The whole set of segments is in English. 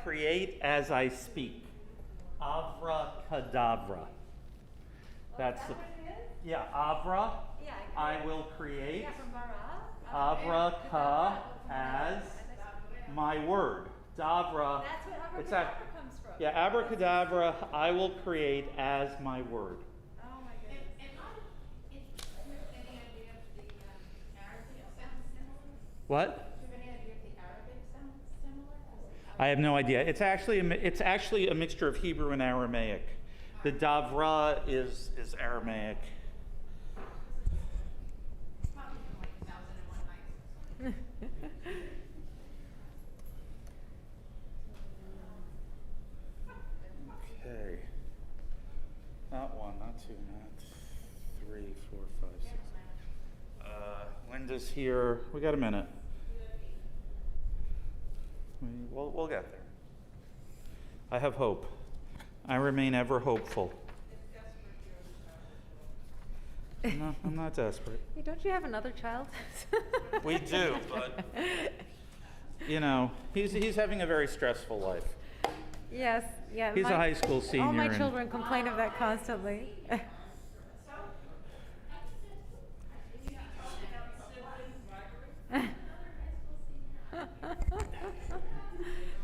create as I speak. Avracadabra. That's the, yeah, avra. Yeah, I will create. Yeah, from bara. Avra as my word. Davra. That's what it's abracadabra comes from. Yeah, abracadabra, I will create as my word. Oh my goodness. And any idea if the Arabic sounds similar? What? Do you have any idea if the Arabic sounds similar? I have no idea. It's actually a mixture of Hebrew and Aramaic. The Davra is Aramaic. It's probably from like 1001 Nights. Okay. Not one, not two, not three, four, five, six. Linda's here. We got a minute. We'll get there. I have hope. I remain ever hopeful. No, I'm not desperate. Hey, don't you have another child? We do, but you know, he's having a very stressful life. Yes, yeah. He's a high school senior. All my and- children complain of that constantly.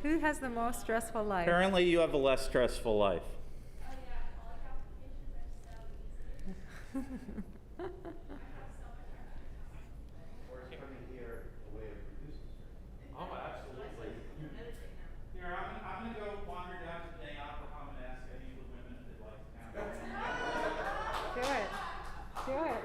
Who has the most stressful life? Apparently, you have a less stressful life. Oh, absolutely. Here, I'm going to go wander down to the Abraham and ask any of the women if they'd like to come. Do it. Do it.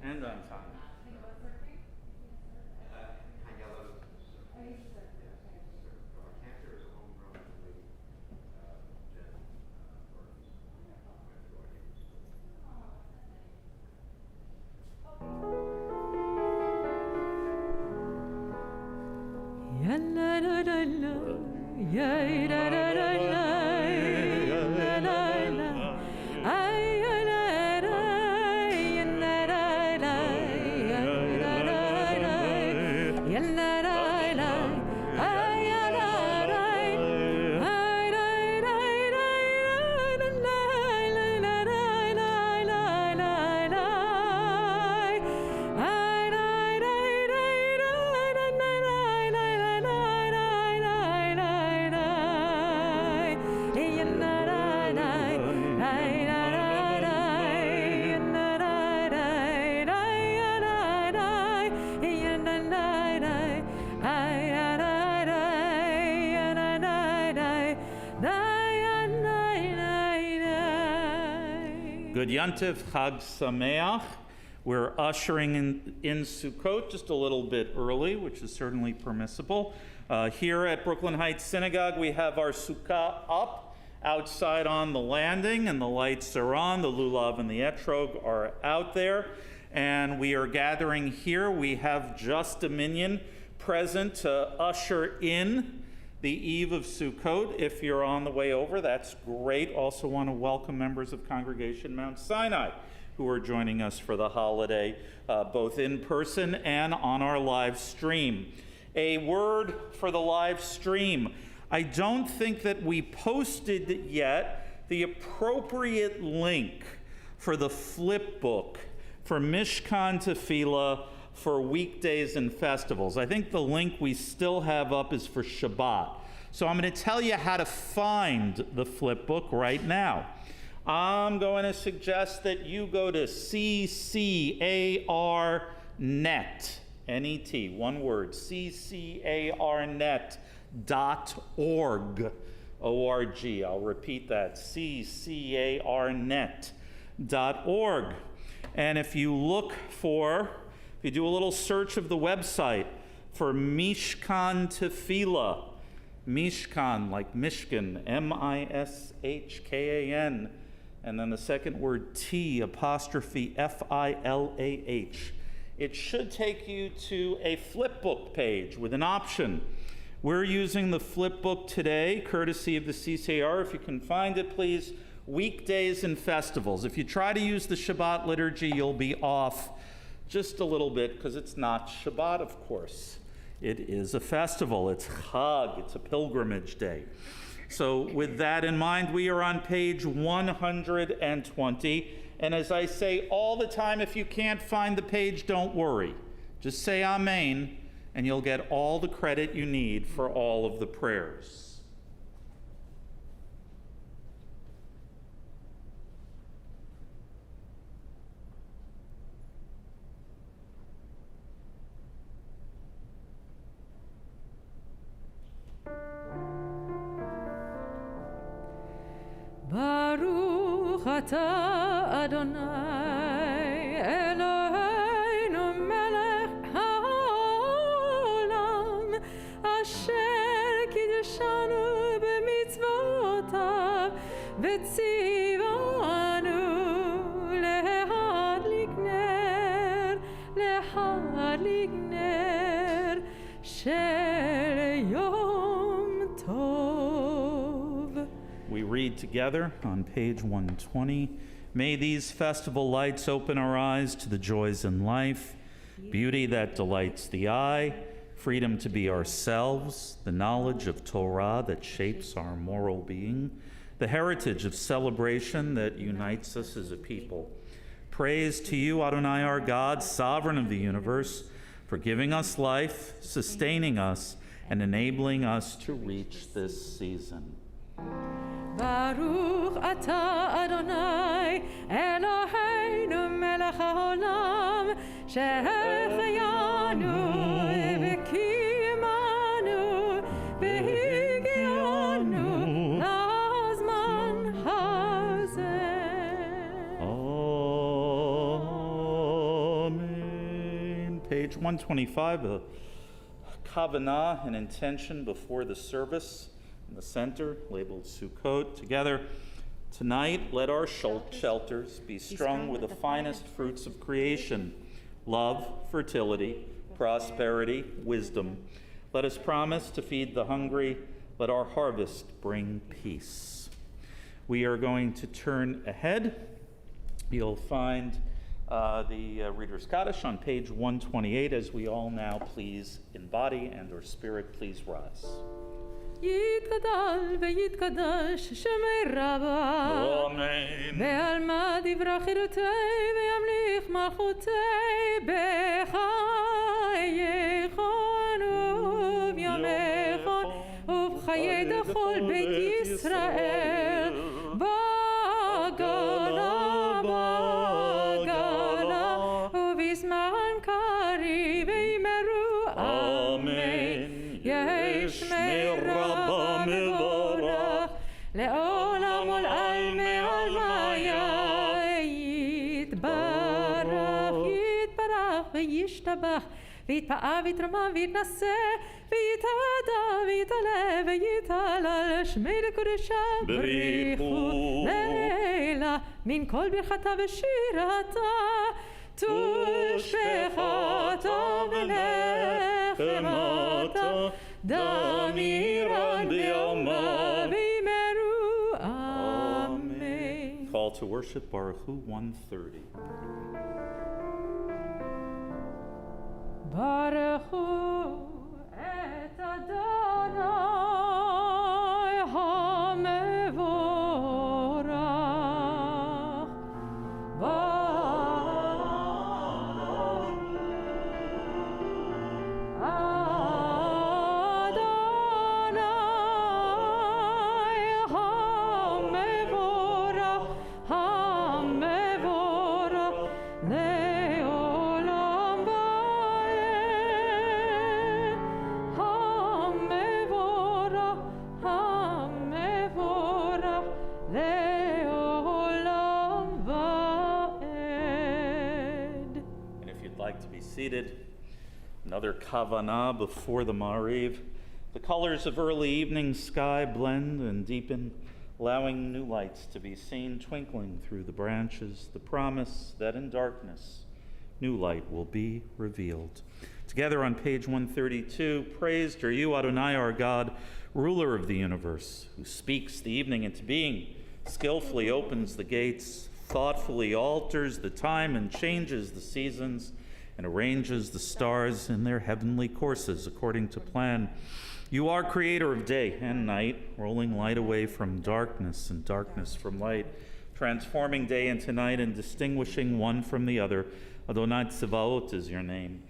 And on time. Good Yontif, Chag Sameach. We're ushering in Sukkot just a little bit early, which is certainly permissible. Here at Brooklyn Heights Synagogue, we have our sukkah up outside on the landing, and the lights are on. The lulav and the etrog are out there. and we are gathering here. We have just a minion present to usher in the eve of Sukkot. If you're on the way over, that's great. Also want to welcome members of Congregation Mount Sinai who are joining us for the holiday, both in person and on our live stream. A word for the live stream. I don't think that we posted yet the appropriate link for the flip book for Mishkan Tefillah for weekdays and festivals. I think the link we still have up is for Shabbat. So I'm going to tell you how to find the flip book right now. I'm going to suggest that you go to CCARnet, N-E-T, one word, CCARnet.org, O-R-G. I'll repeat that, CCARnet.org. And if you do a little search of the website for Mishkan Tefillah, Mishkan, like Mishkan, M-I-S-H-K-A-N, and then the second word T, apostrophe F-I-L-A-H. It should take you to a flipbook page with an option. We're using the flipbook today, courtesy of the CCAR. If you can find it, please. Weekdays and festivals. If you try to use the Shabbat liturgy, you'll be off just a little bit because it's not Shabbat, of course. It is a festival. It's Chag. It's a pilgrimage day. So with that in mind, we are on page 120. And as I say all the time, if you can't find the page, don't worry. Just say Amen, and you'll get all the credit you need for all of the prayers. Baruch atah Adonai Eloheinu melech haolam asher kiddeshanu b'mitzvotav v'tzivanu lehadlik ner shel yom tov. We read together on page 120. May these festival lights open our eyes to the joys in life, beauty that delights the eye, freedom to be ourselves, the knowledge of Torah that shapes our moral being, the heritage of celebration that unites us as a people. Praise to you, Adonai, our God, sovereign of the universe, for giving us life, sustaining us, and enabling us to reach this season. Baruch atah Adonai Eloheinu melech haolam שהחיינו וקיימנו והגיענו לזמן הזה. Amen. Page 125, a kavanah, an intention before the service. In the center, labeled Sukkot. Together, tonight, let our shelters be strung with the finest fruits of creation: love, fertility, prosperity, wisdom. Let us promise to feed the hungry. Let our harvest bring peace. We are going to turn ahead. You'll find the Reader's Kaddish on page 128. As we all now please in body and or spirit, please rise. יתגדל ויתקדש שמי רבה ועלמא דברה חירותי וימליך מלכותי בחייכון ובימיכון ובחיי דכל בית ישראל בגלה ובזמן קריב וימרו אמן יש מרבה מבורך לעולם ולעלמי עלמיה יתברך וישתבח ויתפאר ויתרומם ויתנשא ויתהדע ויתעלה ויתהלל שמי לקודשה בריחו לילה מן כל ברכתה ושירתה תושבחתה ונחמתה דמירן ביומה וימרו אמן. Call to worship, Baruch Hu 130. ברכו את אדוני המבורך. Seated. Another kavanah before the Ma'ariv. The colors of early evening sky blend and deepen, allowing new lights to be seen twinkling through the branches, the promise that in darkness new light will be revealed. Together on page 132, praised are you, Adonai, our God, ruler of the universe, who speaks the evening into being, skillfully opens the gates, thoughtfully alters the time and changes the seasons, and arranges the stars in their heavenly courses according to plan. You are creator of day and night, rolling light away from darkness and darkness from light, transforming day into night and distinguishing one from the other. Adonai Tsevaot is your name.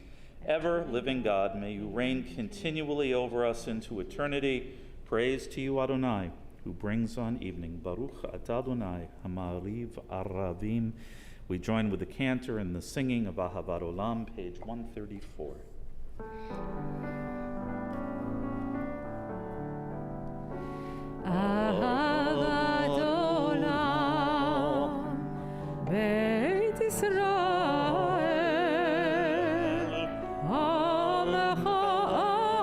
Ever living God, may you reign continually over us into eternity. Praise to you, Adonai, who brings on evening. Baruch atah Adonai Hama'ariv Aravim. We join with the cantor in the singing of Ahavat Olam, page 134. Ahavat Olam, Beit Israel, Amcha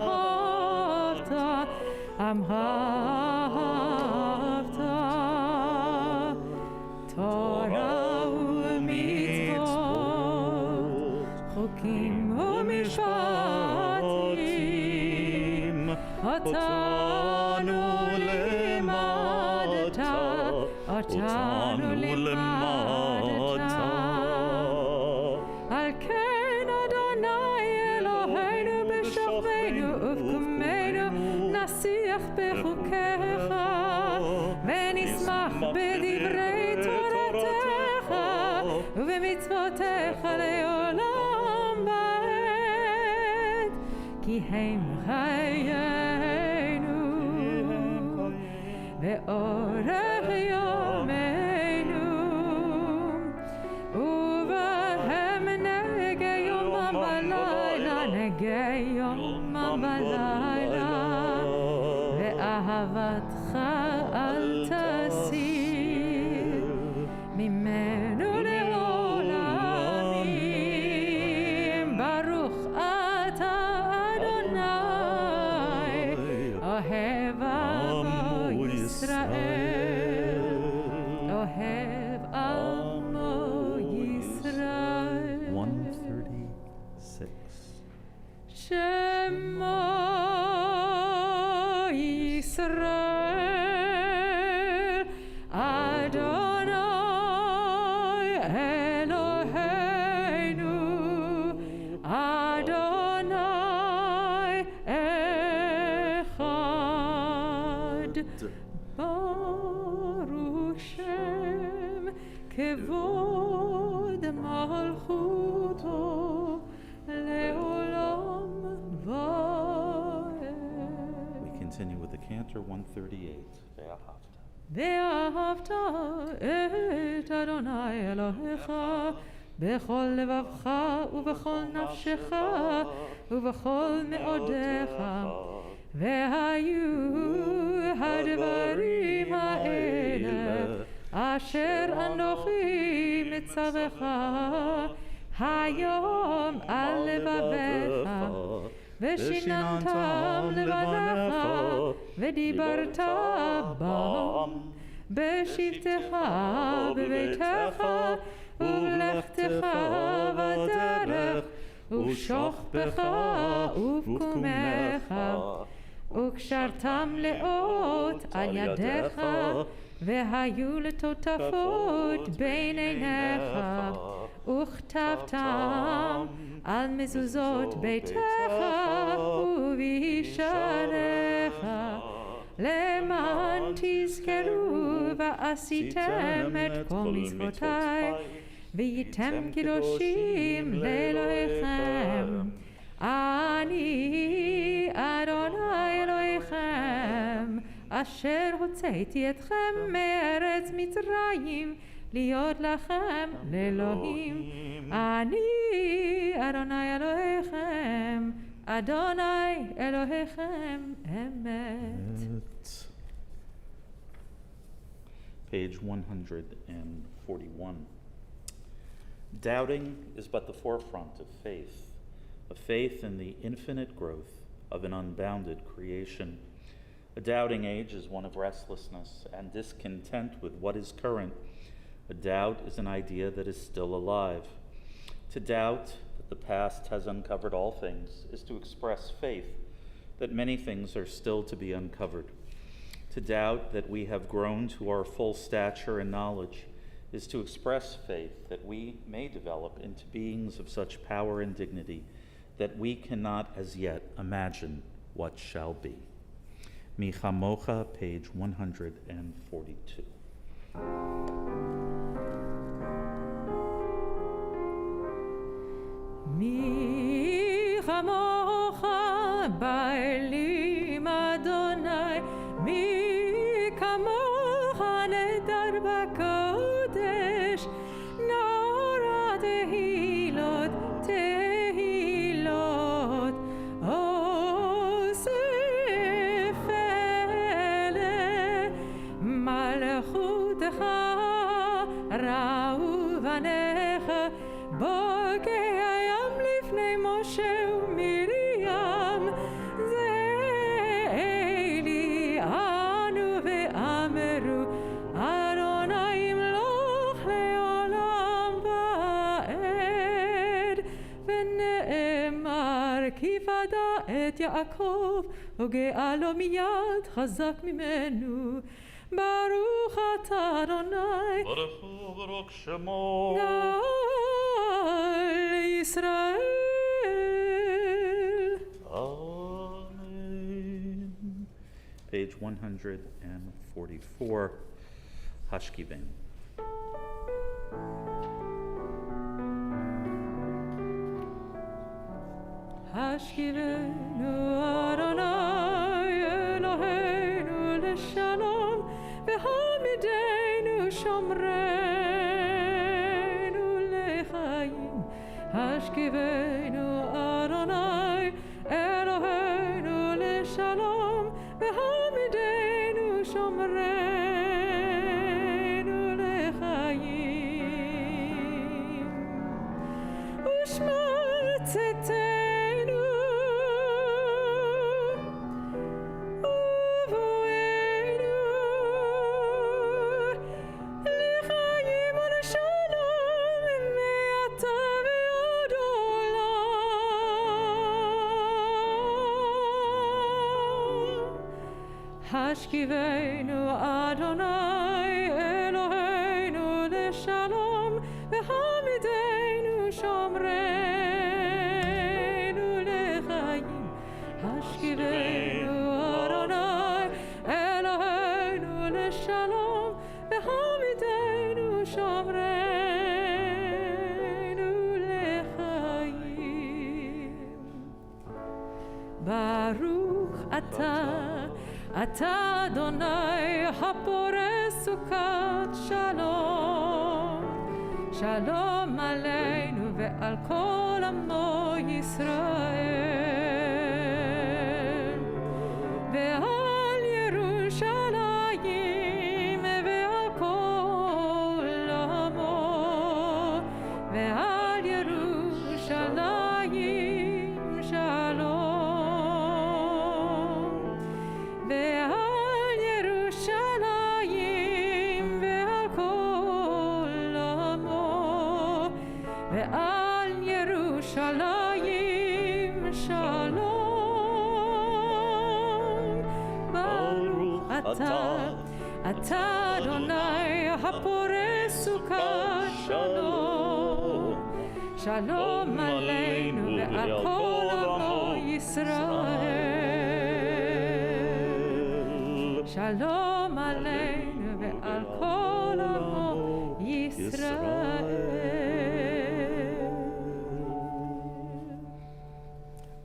ahavta, Amcha ahavta, Torah חוקים ומשפטים אותנו לימדת, אותנו לימדת. על כן אדוני אלוהינו בשוכבנו ובקומנו נשיח בחוקיך ונשמח בדברי תורתך ובמצוותיך לעולם כי הם חיינו ואורך יומנו ובהם נגע יומם בלילה, נגע יומם בלילה ואהבתך אל תסיר ממנו לעולמים. ברוך אתה אוהב עמו ישראל, אוהב עמו ישראל. 136. שמו ישראל, אדוני אלוהינו, אדוני ברוך שם כבוד מלכותו לעולם ועד. We continue with the cantor 138. ואהבת את אדוני אלוהיך בכל לבבך ובכל נפשך ובכל מאודיך. והיו הדברים האלה אשר אנוכי מצווך היום על לבביך ושיננתם לבניך ודיברת בם בשבתך בביתך ובלכתך ושוכבך ובקומך, וקשרתם לאות על ידיך, והיו לטוטפות בין עיניך, וכתבתם על מזוזות ביתך ובישעריך, למען תזכרו ועשיתם את כל מצוותיי, והייתם קדושים לאלוהיכם. אני אדוני אלוהיכם, אשר הוצאתי אתכם מארץ מצרים, להיות לכם לאלוהים. אני אדוני אלוהיכם, אדוני אלוהיכם אמת. Page 141. Doubting is but the forefront of faith, a faith in the infinite growth of an unbounded creation. A doubting age is one of restlessness and discontent with what is current. A doubt is an idea that is still alive. To doubt that the past has uncovered all things is to express faith that many things are still to be uncovered. To doubt that we have grown to our full stature and knowledge is to express faith that we may develop into beings of such power and dignity that we cannot as yet imagine what shall be. Mi Chamocha, page 142. מי כמוך באלים אדוני, מי כמוך נדר בקודש, נורא תהילות תהילות, אוסף אלה מלכותך ראו בניך, בוקר לפני משה ומרים, זה אלי אנו ואמרו, אדוני ימלוך לעולם ועד. ונאמר כי פדה את יעקב, וגאלו מיד חזק ממנו. ברוך אתה אדוני, ברוך שמו ישראל. Amen. Page 144, Hashkiven. השכיבנו אדוני אלוהינו לשלום, והעמידנו שומרנו לחיים. השכיבנו אדוני אלוהינו לשלום, והעמידנו שומרנו לחיים. ושמרצתנו ובואנו לחיים ולשלום מעתה ועד עולם. השכיבנו אדוני אלוהינו לשלום, והעמידנו שומרנו לחיים. השכיבנו אדוני אלוהינו לשלום, והעמידנו שומרנו לחיים. ברוך אתה אדוני הפורש סוכת שלום, שלום עלינו ועל כל עמו ישראל, ועל ירושלים ועל כל עמו, ועל ירושלים שלום, ועל ירושלים ועל כל עמו, ועל ירושלים שלום. ברוך אתה אדוני הפורש סוכת שלום. שלום עלינו ועל כל עמו ישראל. שלום עלינו ועל כל עמו ישראל.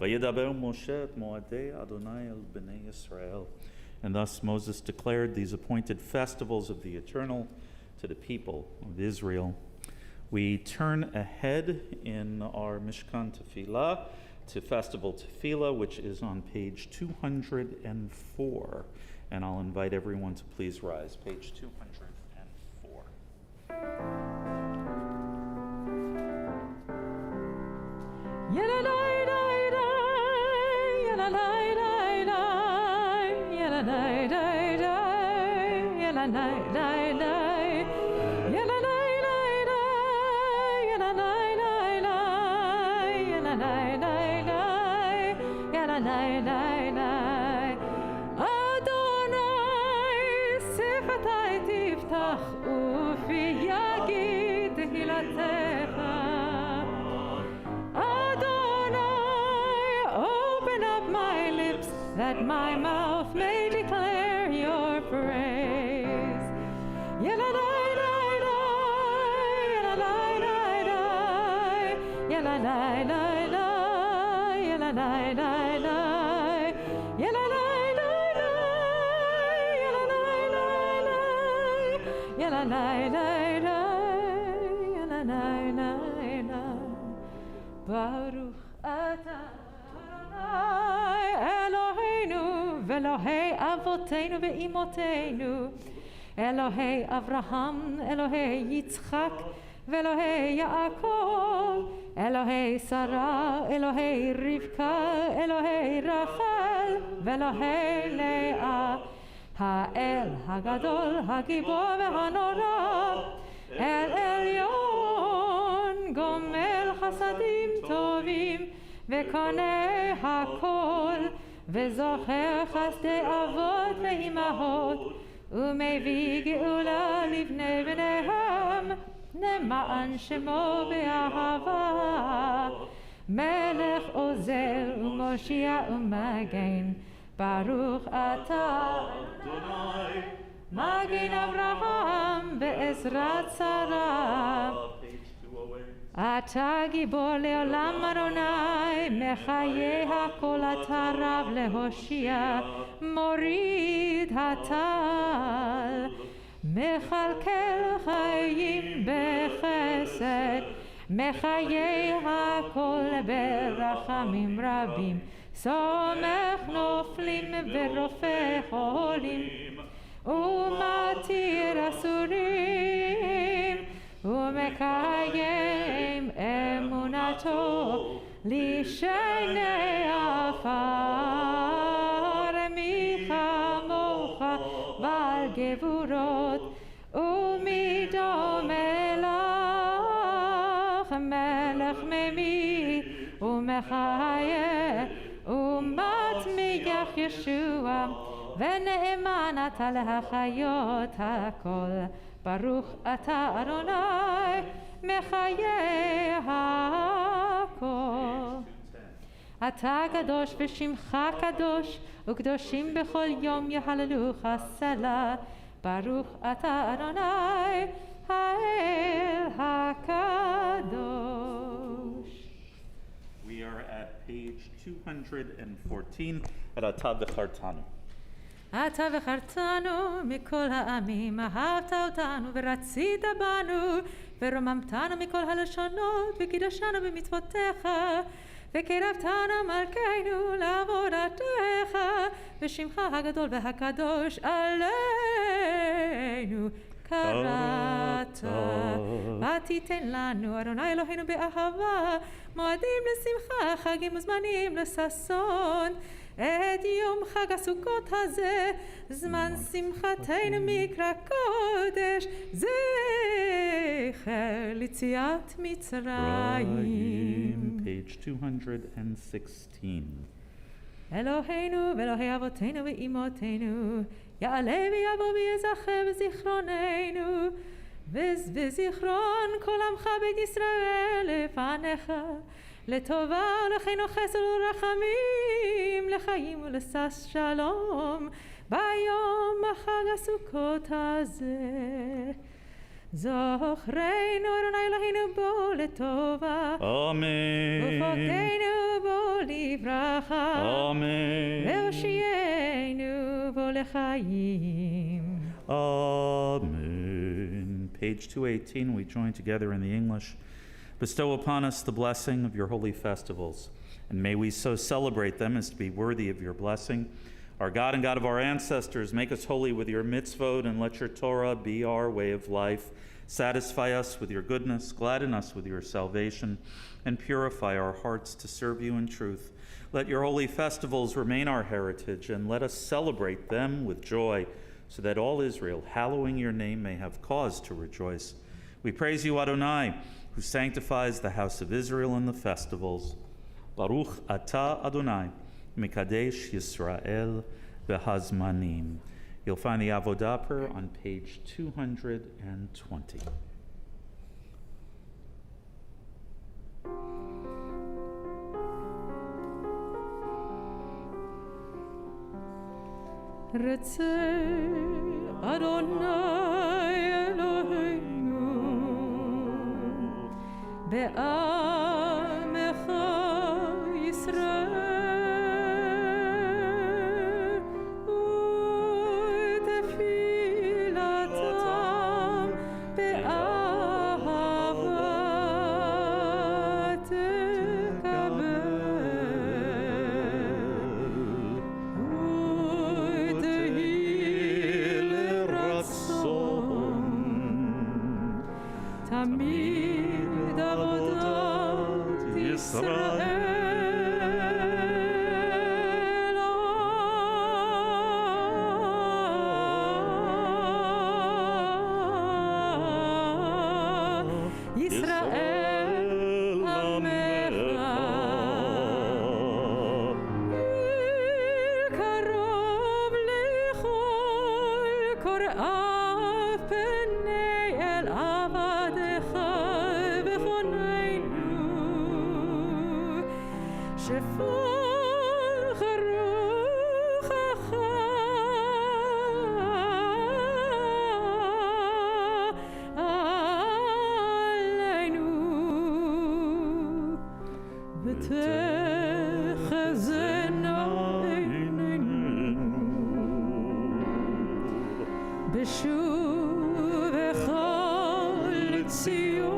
וידבר משה את מועדי אדוני אל בני ישראל. And thus Moses declared these appointed festivals of the Eternal to the people of Israel. We turn ahead in our Mishkan Tefillah to Festival Tefillah, which is on page 204. And I'll invite everyone to please rise. Page 204. That my mouth may declare your praise. Baruch atah Eloheinu ve'Elohei avotenu ve'imotenu, Elohei Avraham, Elohei Yitzchak, ve'Elohei Yaakov, Elohei Sarah, Elohei Rivka, Elohei Rachel, ve'Elohei Leah, Ha'el Hagadol, Hagibor ve'Hanora, El Elyon, Gomel Chasadim Tovim, וקונה הכל, וזוכר חסדי אבות ואימהות, ומביא גאולה לבני בניהם, למען שמו באהבה. מלך עוזר ומושיע ומגן, ברוך אתה אדוני, מגן אברהם בעזרת שרה. אתה גיבור לעולם אדוני, מחיי הכל אתה רב להושיע, מוריד הטל, מכלכל חיים בחסד, מחיי הכל ברחמים רבים, סומך נופלים ורופא חולים, ומתיר אסורים, ומקיים אמונתו לשני עפר. מי כמוך בעל גבורות ומדומה לך, מלך ממית ומחיה ומצמיח ישוע, ונאמן אתה להחיות הכל. ברוך אתה אדוני מחיי הכל. אתה קדוש ושמך קדוש, וקדושים בכל יום יהללוך סלה. ברוך אתה אדוני האל הקדוש. We are at page 214 at Ata V'chartanu. אתה בחרתנו מכל העמים, אהבת אותנו ורצית בנו, ורוממתנו מכל הלשונות, וקידשנו במצוותיך, וקירבתנו מלכנו לעבודתך, ושמך הגדול והקדוש עלינו קראת. ותיתן לנו אדוני אלוהינו באהבה, מועדים לשמחה, חגים וזמנים לששון, את יום חג הסוכות הזה, זמן שמחתנו מקרא קודש, זכר ליציאת מצרים. page 216. אלוהינו ואלוהי אבותינו ואימותינו, יעלה ויבוא ויזכר בזיכרוננו, וזיכרון כל עמך בית ישראל לפניך, לטובה ולכנו חסד ורחמים, לחיים ולשש שלום, ביום החג הסוכות הזה. זוכרנו אדוני אלוהינו בו לטובה, Amen. ופוקדנו בו לברכה, Amen. והושיענו בו לחיים. Amen. Page 218, we join together in the English. Bestow upon us the blessing of your holy festivals, and may we so celebrate them as to be worthy of your blessing. Our God and God of our ancestors, make us holy with your mitzvot, and let your Torah be our way of life. Satisfy us with your goodness, gladden us with your salvation, and purify our hearts to serve you in truth. Let your holy festivals remain our heritage, and let us celebrate them with joy, so that all Israel, hallowing your name, may have cause to rejoice. We praise you, Adonai, who sanctifies the house of Israel in the festivals. Baruch atah Adonai, Mikadesh Yisrael v'hazmanim. You'll find the Avodah prayer on page 220. רצה אדוני אלוהינו בעמך ישראל ותפילתם באהבה תקבל תמיד עבודת ישראל ישראל עמך קרוב לכל קוראיו פני אל עבדך בכוננו שפול חרוכך עלינו ותחזינה עינינו בשובך לציון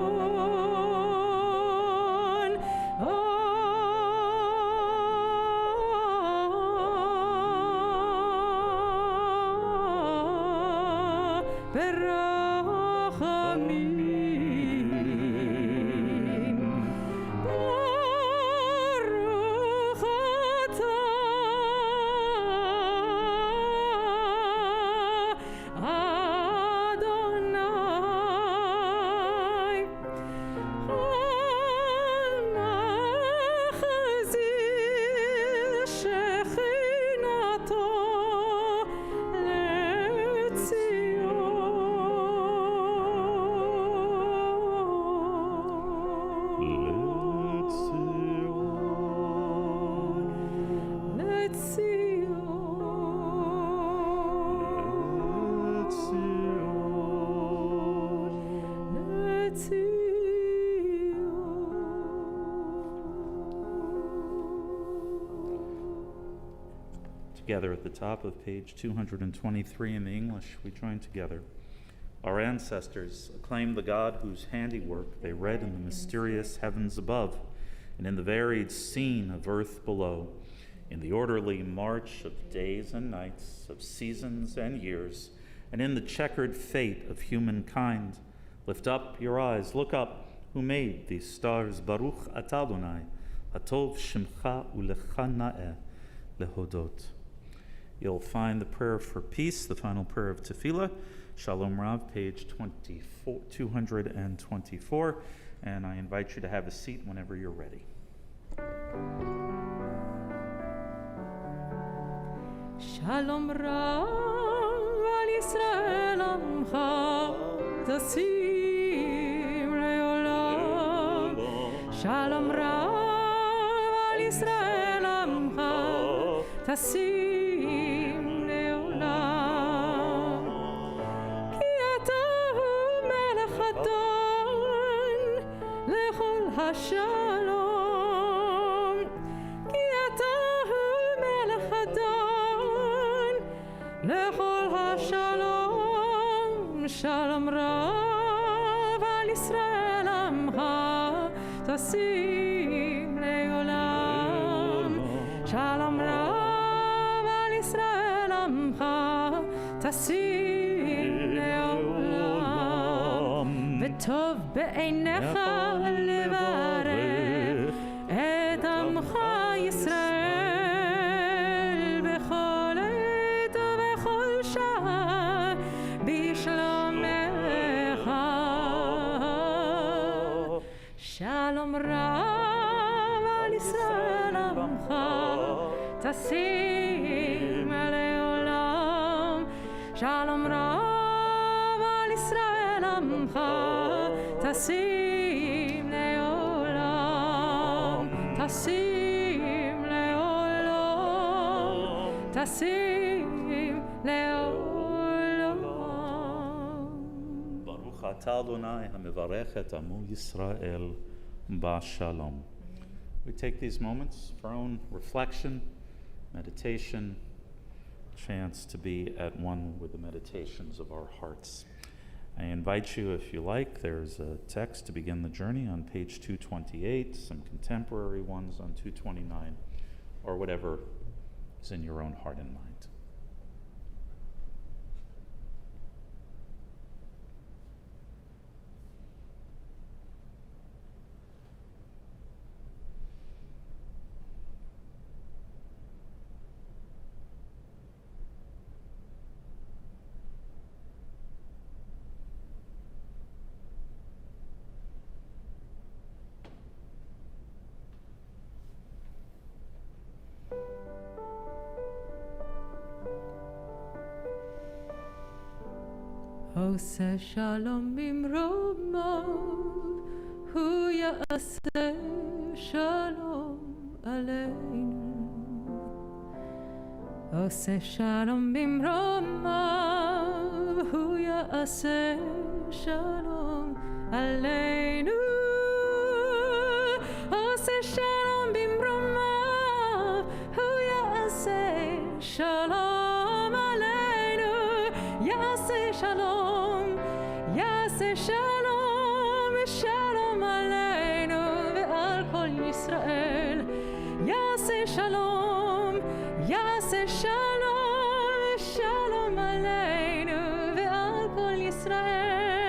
ברחמים ברוך אתה אדוני המחזיר שכינתו Together at the top of page 223 in the English, we join together. Our ancestors acclaimed the God whose handiwork they read in the mysterious heavens above, and in the varied scene of earth below, in the orderly march of days and nights, of seasons and years, and in the checkered fate of humankind. Lift up your eyes, look up, who made these stars? Baruch atah Adonai, hatov shemcha ulecha na'eh lehodot. You'll find the prayer for peace, the final prayer of Tefillah, Shalom Rav, page 224, and I invite you to have a seat whenever you're ready. Shalom Rav al Yisrael Amcha Tasim Leolam. Shalom Rav al Yisrael Amcha Tasim Leolam. Ki ata hu melech adon lechol hashalom. Ki ata hu melech adon lechol hashalom. Shalom Rav al Yisrael Amcha Tasim Leolam. Shalom Rav al Yisrael Amcha Tasim Leolam. V'tov be'einecha levarech et amcha Yisrael b'chol עת ובכל שעה בשלומך. Shalom Rav al Yisrael Amcha Tasim Leolam. Shalom Rav al Yisrael Amcha Tasim Leolam. Tasim Leolam. Tasim Leolam. Baruch atah Adonai hamevarech et amu Yisrael b'shalom. We take these moments for our own reflection, meditation, chance to be at one with the meditations of our hearts. I invite you, if you like, there's a text to begin the journey on page 228, some contemporary ones on 229, or whatever is in your own heart and mind. עושה שלום במרומיו, הוא יעשה שלום עלינו. עושה שלום במרומיו, הוא יעשה שלום עלינו. עושה שלום במרומיו, הוא יעשה שלום עלינו. יעשה שלום, יעשה שלום, שלום עלינו ועל כל ישראל. יעשה שלום, יעשה שלום, שלום עלינו ועל כל ישראל.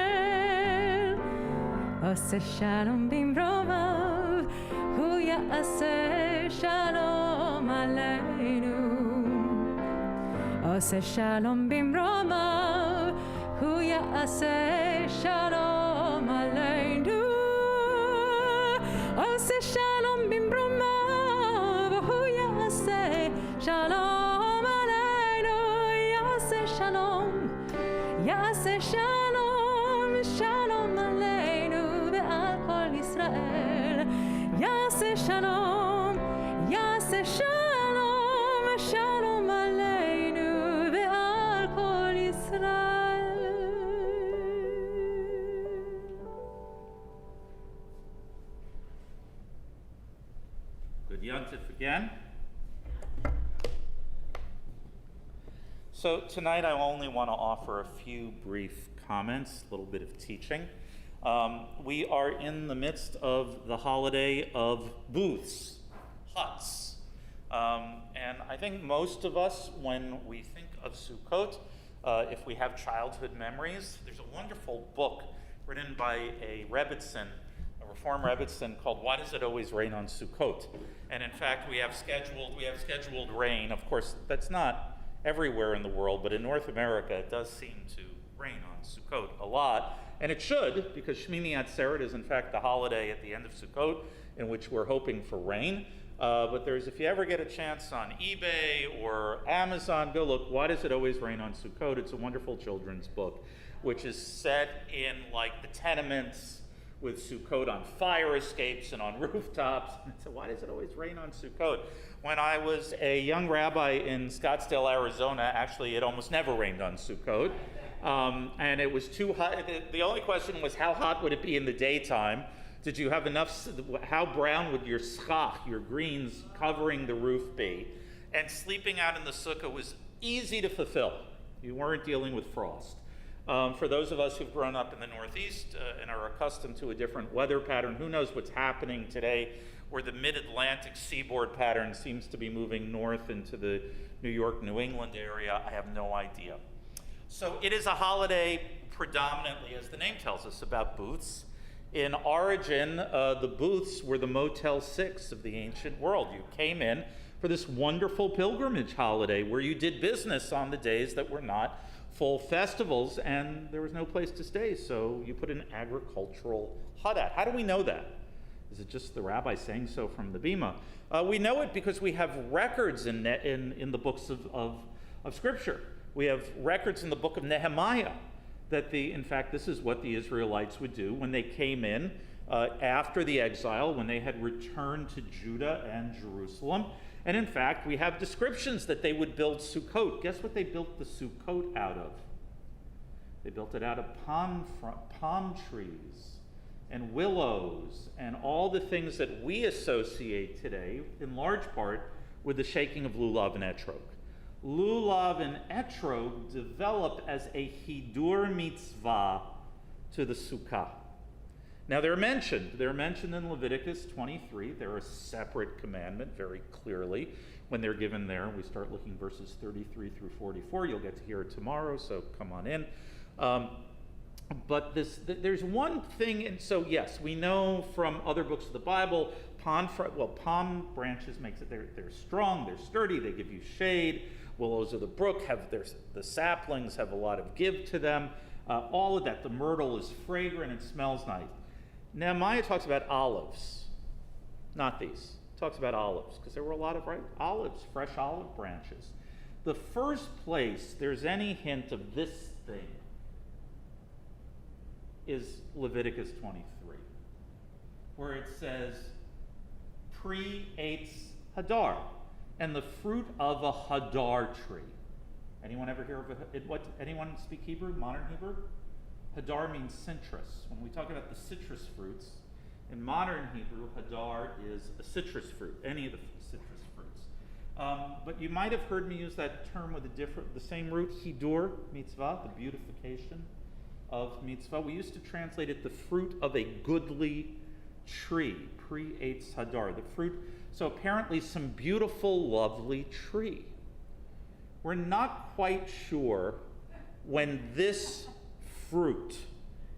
עושה שלום במרומיו, הוא יעשה שלום עלינו. עושה שלום במרומיו, הוא יעשה שלום עלינו. עושה שלום במרומיו, הוא יעשה שלום עלינו. יעשה שלום, יעשה שלום, שלום עלינו ועל כל ישראל. יעשה שלום, יעשה שלום, שלום עלינו ועל כל ישראל. Good Yontif again. So tonight I only want to offer a few brief comments, a little bit of teaching. We are in the midst of the holiday of booths, huts. And I think most of us, when we think of Sukkot, if we have childhood memories, there's a wonderful book written by a Rebbitzin, a Reform Rebbitzin, called Why Does It Always Rain on Sukkot? And in fact, we have scheduled rain. Of course, that's not everywhere in the world, but in North America, it does seem to rain on Sukkot a lot. And it should, because Shmini Atzeret is in fact the holiday at the end of Sukkot in which we're hoping for rain. But if you ever get a chance on eBay or Amazon, go look, Why Does It Always Rain on Sukkot? It's a wonderful children's book, which is set in like the tenements with Sukkot on fire escapes and on rooftops. And so why does it always rain on Sukkot? When I was a young rabbi in Scottsdale, Arizona, actually it almost never rained on Sukkot. And it was too hot. The only question was, how hot would it be in the daytime? Did you have enough, how brown would your schach, your greens covering the roof be? And sleeping out in the sukkah was easy to fulfill. You weren't dealing with frost. For those of us who've grown up in the Northeast and are accustomed to a different weather pattern, who knows what's happening today, where the mid-Atlantic seaboard pattern seems to be moving north into the New York, New England area. I have no idea. So it is a holiday predominantly, as the name tells us, about booths. In origin, the booths were the Motel 6 of the ancient world. You came in for this wonderful pilgrimage holiday where you did business on the days that were not full festivals, and there was no place to stay, so you put an agricultural hut out. How do we know that? Is it just the rabbi saying so from the Bima? We know it because we have records in the books of Scripture. We have records in the book of Nehemiah that in fact, this is what the Israelites would do when they came in after the exile, when they had returned to Judah and Jerusalem. And in fact, we have descriptions that they would build Sukkot. Guess what they built the Sukkot out of? They built it out of palm trees and willows and all the things that we associate today, in large part, with the shaking of lulav and etrog. Lulav and etrog developed as a hidur mitzvah to the sukkah. Now they're mentioned in Leviticus 23. They're a separate commandment very clearly when they're given there. We start looking verses 33 through 44. You'll get to hear it tomorrow, so come on in. But there's one thing, and so yes, we know from other books of the Bible, palm branches makes it, they're strong, they're sturdy, they give you shade. Willows of the brook the saplings have a lot of give to them. All of that. The myrtle is fragrant and smells nice. Nehemiah talks about olives, not these. He talks about olives because there were a lot of olives, fresh olive branches. The first place there's any hint of this thing is Leviticus 23, where it says, pre-eitz hadar, and the fruit of a hadar tree. Anyone ever hear of anyone speak Hebrew, modern Hebrew? Hadar means citrus. When we talk about the citrus fruits, in modern Hebrew, hadar is a citrus fruit, any of the citrus fruits. But you might have heard me use that term with the same root, hidur, mitzvah, the beautification of mitzvah. We used to translate it the fruit of a goodly tree, pre-eitz hadar, the fruit. So apparently some beautiful, lovely tree. We're not quite sure when this fruit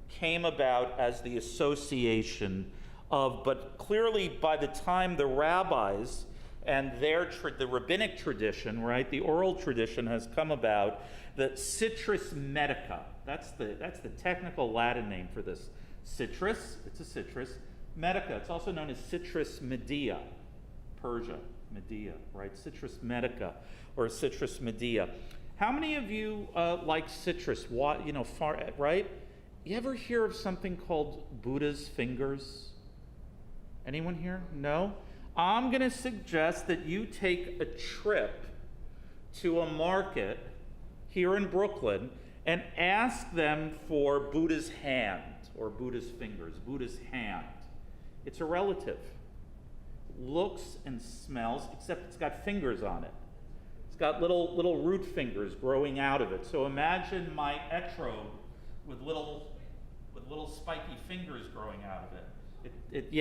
came about as the association of, but clearly by the time the rabbis and the rabbinic tradition, right, the oral tradition has come about, the citrus medica, that's the technical Latin name for this. Citrus, it's a citrus. Medica, it's also known as Citrus Medea, Persia, Medea, right? Citrus medica or Citrus Medea. How many of you like citrus? Right? You ever hear of something called Buddha's fingers? Anyone here? No? I'm going to suggest that you take a trip to a market here in Brooklyn and ask them for Buddha's hand or Buddha's fingers, Buddha's hand. It's a relative. Looks and smells, except it's got fingers on it. It's got little root fingers growing out of it. So imagine my etrog with little spiky fingers growing out of it.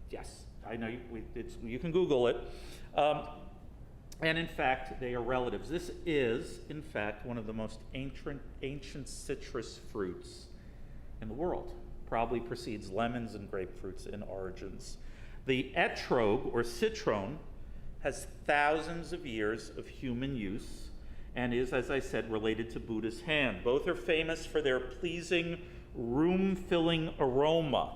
Yes, I know you can Google it. And in fact, they are relatives. This is, in fact, one of the most ancient citrus fruits in the world. Probably precedes lemons and grapefruits in origins. The etrog, or citron, has thousands of years of human use and is, as I said, related to Buddha's hand. Both are famous for their pleasing, room-filling aroma.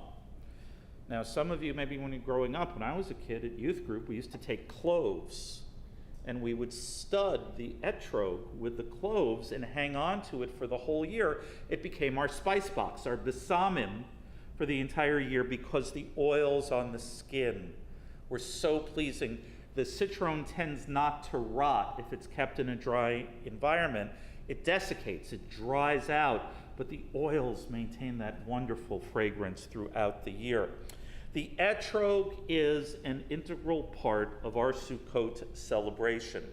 Now, some of you, maybe when you're growing up, when I was a kid at youth group, we used to take cloves and we would stud the etrog with the cloves and hang on to it for the whole year. It became our spice box, our besamim for the entire year, because the oils on the skin were so pleasing. The citron tends not to rot if it's kept in a dry environment. It desiccates, it dries out, but the oils maintain that wonderful fragrance throughout the year. The etrog is an integral part of our Sukkot celebration.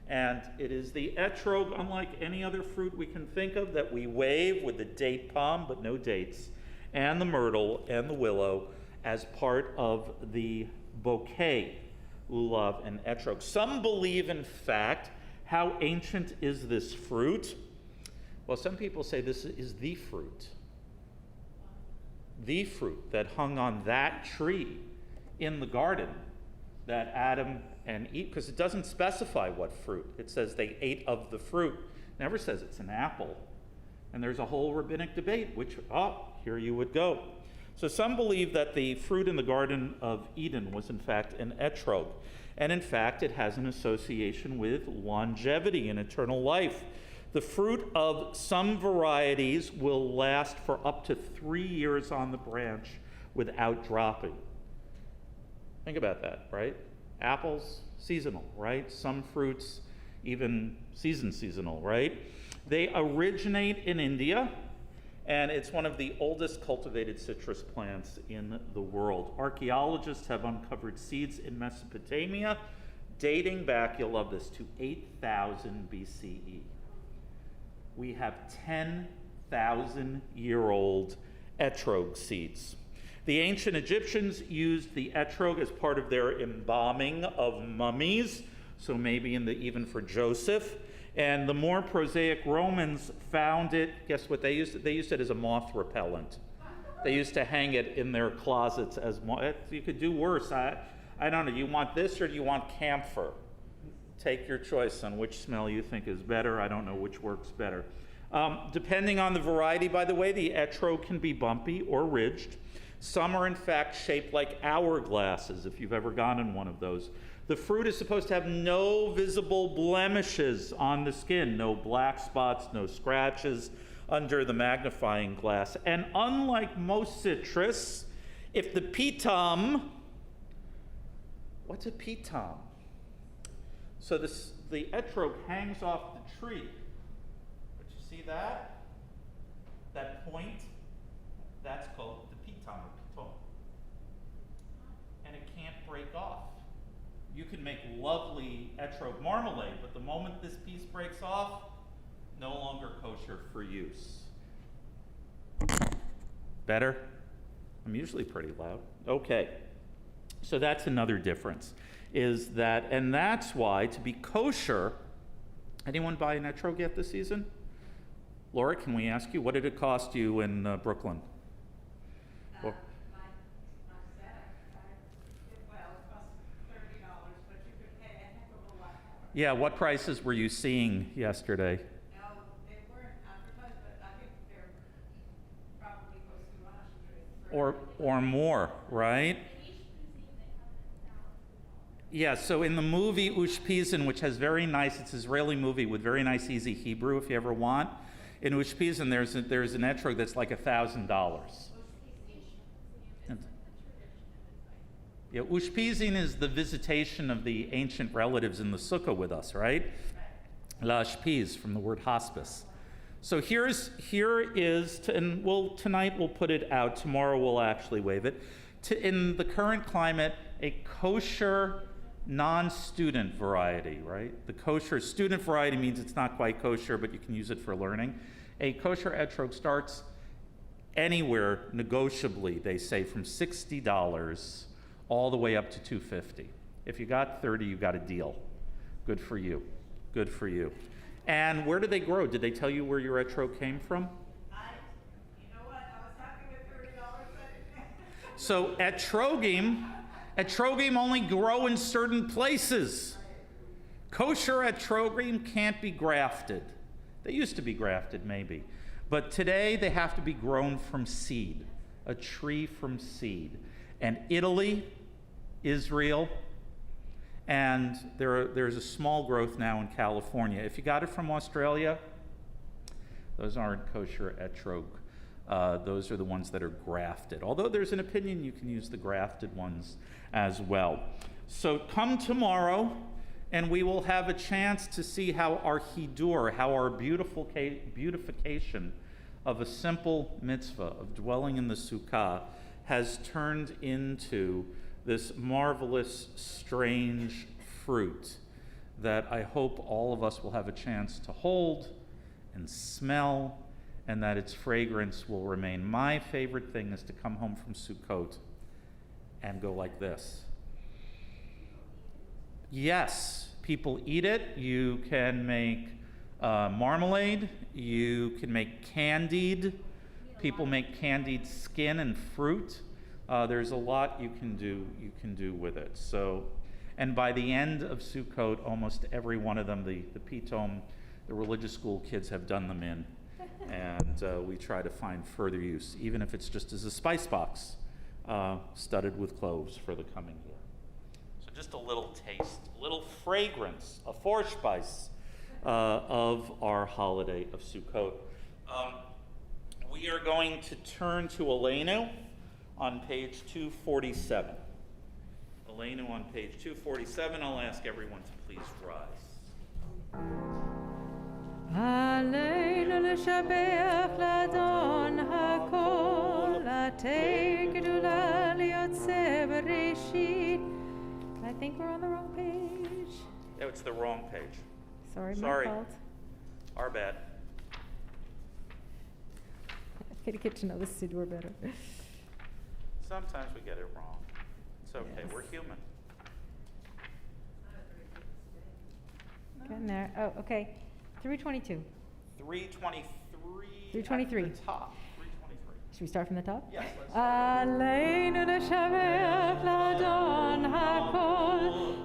And it is the etrog, unlike any other fruit we can think of, that we wave with the date palm, but no dates, and the myrtle and the willow as part of the bouquet, lulav and etrog. Some believe, in fact, how ancient is this fruit? Well, some people say this is the fruit that hung on that tree in the garden that Adam and Eve, because it doesn't specify what fruit. It says they ate of the fruit. It never says it's an apple. And there's a whole rabbinic debate, which, here you would go. So some believe that the fruit in the Garden of Eden was in fact an etrog. And in fact, it has an association with longevity and eternal life. The fruit of some varieties will last for up to 3 years on the branch without dropping. Think about that, right? Apples, seasonal, right? Some fruits, even seasonal, right? They originate in India, and it's one of the oldest cultivated citrus plants in the world. Archaeologists have uncovered seeds in Mesopotamia dating back, you'll love this, to 8,000 BCE. We have 10,000-year-old etrog seeds. The ancient Egyptians used the etrog as part of their embalming of mummies, so maybe even for Joseph. And the more prosaic Romans found it, guess what they used it? They used it as a moth repellent. They used to hang it in their closets as you could do worse. I don't know, you want this or do you want camphor? Take your choice on which smell you think is better. I don't know which works better. Depending on the variety, by the way, the etrog can be bumpy or ridged. Some are in fact shaped like hourglasses, if you've ever gone in one of those. The fruit is supposed to have no visible blemishes on the skin, no black spots, no scratches under the magnifying glass. And unlike most citrus, if the pitam, what's a pitam? So the etrog hangs off the tree. But you see that? That point? That's called the pitam or piton. And it can't break off. You can make lovely etrog marmalade, but the moment this piece breaks off, no longer kosher for use. Better? I'm usually pretty loud. Okay. So that's another difference. Is that, and that's why to be kosher, anyone buy an etrog yet this season? Laura, can we ask you, what did it cost you in Brooklyn? My set, it cost $30, but you could pay a heck of a lot more. Yeah, what prices were you seeing yesterday? No, they weren't advertised, but I think they're probably close to 100. Or more, right? Yeah, so in the movie Ushpizin, which has very nice, it's an Israeli movie with very nice easy Hebrew if you ever want. In Ushpizin, there's an etrog that's like $1,000. Yeah, Ushpizin is the visitation of the ancient relatives in the sukkah with us, right? Lashpiz, from the word hospice. So here is, and tonight we'll put it out. Tomorrow we'll actually waive it. In the current climate, a kosher non-student variety, right? The kosher student variety means it's not quite kosher, but you can use it for learning. A kosher etrog starts anywhere negotiably, they say, from $60 all the way up to $250. If you got 30, you got a deal. Good for you. Good for you. And where do they grow? Did they tell you where your etrog came from? You know what? I was happy with $30. So etrogim only grow in certain places. Kosher etrogim can't be grafted. They used to be grafted, maybe. But today they have to be grown from seed, a tree from seed. and Italy, Israel, and there's a small growth now in California. If you got it from Australia, those aren't kosher etrog. Those are the ones that are grafted. Although there's an opinion you can use the grafted ones as well. So come tomorrow, and we will have a chance to see how our hidur, how our beautification of a simple mitzvah of dwelling in the sukkah has turned into this marvelous, strange fruit that I hope all of us will have a chance to hold and smell, and that its fragrance will remain. My favorite thing is to come home from Sukkot and go like this. Yes, people eat it. You can make marmalade. You can make candied. People make candied skin and fruit. There's a lot you can do with it. So, and by the end of Sukkot, almost every one of them, the pitom, the religious school kids have done them in, and we try to find further use, even if it's just as a spice box studded with cloves for the coming year. So just a little taste, a little fragrance, a Vorspeise of our holiday of Sukkot. We are going to turn to Aleinu on page 247. Aleinu on page 247. I'll ask everyone to please rise. עלינו לשבח לאדון הכל, לתת גדולה ליוצא בראשית. I think we're on the wrong page. Oh, it's the wrong page. Sorry, Sorry. my fault. Our bad. I gotta get to know the Siddur better. Sometimes we get it wrong. It's okay. Yes. We're human. Getting there. Oh, okay. 322. 323. 323. At the top. 323. Should we start from the top? Yes, let's start. עלינו לשבח לאדון הכל,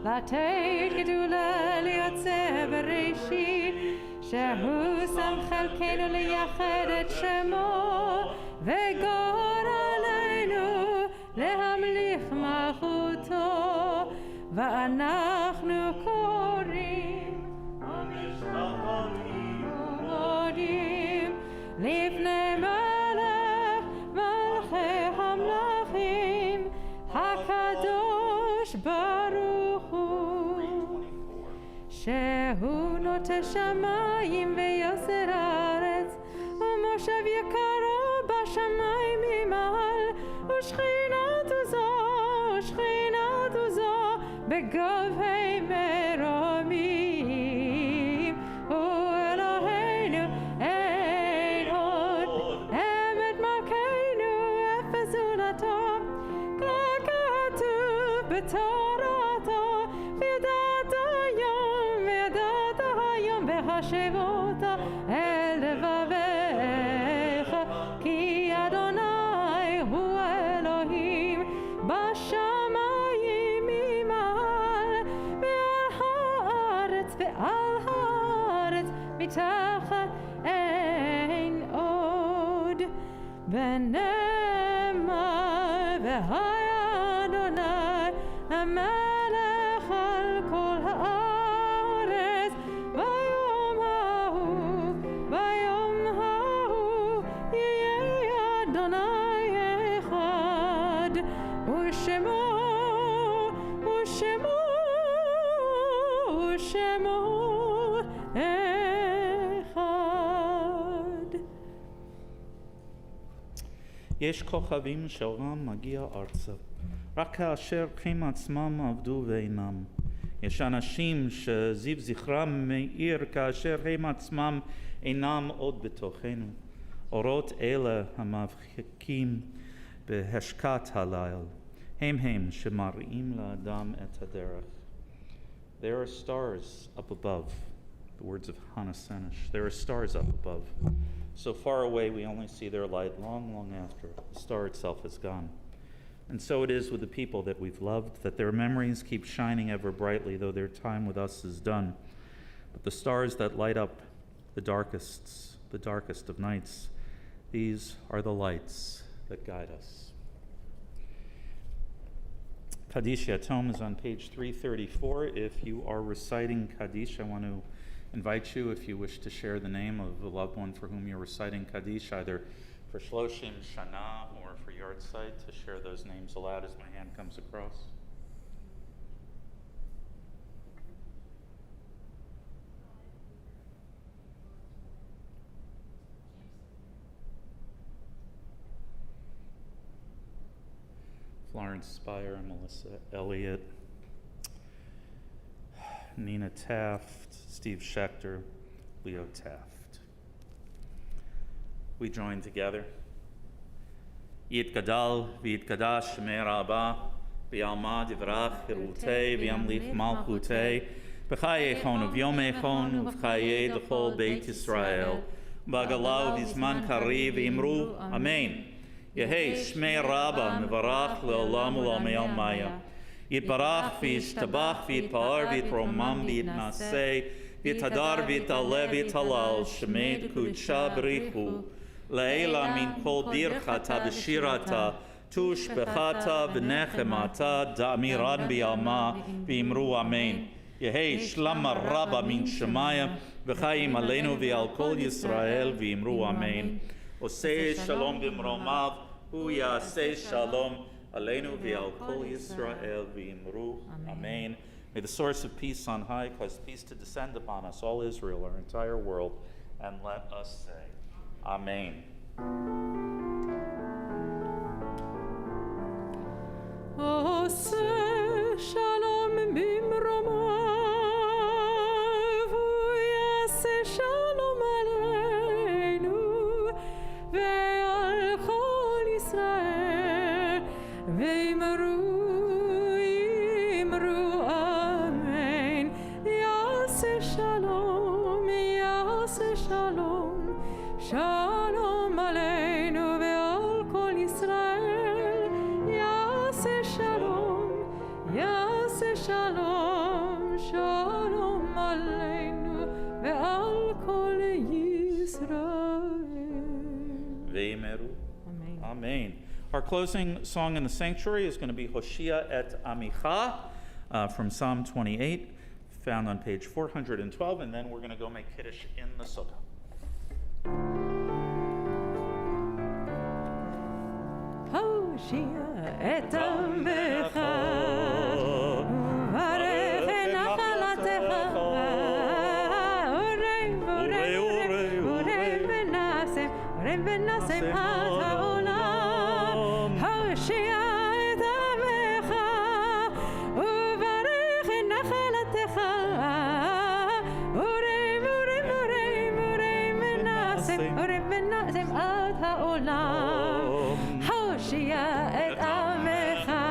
לתת גדולה ליוצא בראשית, שהוא שם חלקנו לייחד את שמו, וגור עלינו להמליך מלכותו, ואנחנו קוראים ומודים לפני מלך מלכי המלכים, הקדוש ברוך הוא, שהוא נוטה שמיים ויוסר הארץ, ומושב יקרו בשמיים ממעל, ושכינתו זו בגובי מרומים. הוא אלוהינו, אין עוד, אמת מלכנו, אפס זולתו, ככתוב בתורתו, וידעת היום והשבות אל לבביך, כי אדוני הוא אלוהים בשמיים ממעל, ועל הארץ מתחת אין עוד. ונאמר והיה אדוני המלך על כל הארץ, ביום ההוא יהיה אדוני אחד, ושמו אחד. יש כוכבים שאורם מגיע ארצה, רק כאשר הם עצמם עבדו ואינם. יש אנשים שזיו זכרם מאיר כאשר הם עצמם אינם עוד בתוכנו. אורות אלה המבחיקים בהשקת הליל, הם שמראים לאדם את הדרך. There are stars up above, the words of Hannah Senish. There are stars up above. So far away we only see their light long, long after the star itself is gone. And so it is with the people that we've loved, that their memories keep shining ever brightly, though their time with us is done. But the stars that light up the darkest of nights, these are the lights that guide us. Kaddish Yatom is on page 334. If you are reciting Kaddish, I want to invite you, if you wish to share the name of a loved one for whom you're reciting Kaddish, either for Shloshim Shana or for Yartzeit, to share those names aloud as my hand comes across. Florence Spire, Melissa Elliott, Nina Taft, Steve Schechter, Leo Taft. We join together. Yitgadal v'yitgadash shemei Rabbah v'yalma divrach hirutei v'yamlich malchutei v'chayechon v'yomechon v'chayei d'chol Beit Yisrael v'agalau v'zman kariv v'imru Amen. Yehei shmei Rabbah mevarach le'olam u'lamei maya. Yitbarach v'yishtabach v'yitpa'ar v'yitromam v'yitnaseh v'yitadar v'yitalev v'yitalal shemei d'kudsha b'richu le'ela min kol birchata v'shirata tushbechata v'nechemata da'amiran b'yalma v'imru Amen. Yehei shlama Rabbah min shemayim v'chayim aleinu v'al kol Yisrael v'imru Amen. Osei shalom b'mromav, hu yaseh shalom aleinu v'al kol Yisrael v'imru Amen. May the source of peace on high cause peace to descend upon us, all Israel, our entire world, and let us say, Amen. Oseh shalom b'mromav, hu yaseh shalom aleinu ve'al kol Yisrael ve'imru Amen. Yaseh shalom, shalom aleinu ve'al kol Yisrael. Yaseh shalom, shalom aleinu ve'al kol Yisrael. Ve'emeru. Amen. Amen. Our closing song in the sanctuary is going to be Hoshia et Amicha from Psalm 28, found on page 412, and then we're going to go make Kiddush in the Sukkah. Hoshia et Amecha, uvarech en nachalatecha, urem v'nasem ad ha'olam. Hoshia et Amecha, uvarech en nachalatecha, urem v'nasem ad ha'olam. Hoshia et Amecha,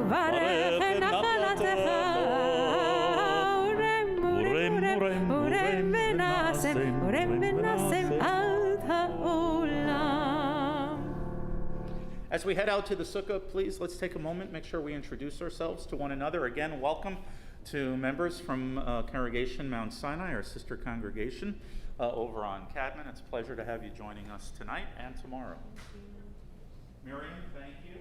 uvarech en nachalatecha, urem v'nasem ad ha'olam. As we head out to the Sukkah, please, let's take a moment, make sure we introduce ourselves to one another. Again, welcome to members from Congregation Mount Sinai, our sister congregation over on Cadman. It's a pleasure to have you joining us tonight and tomorrow. Miriam, thank you.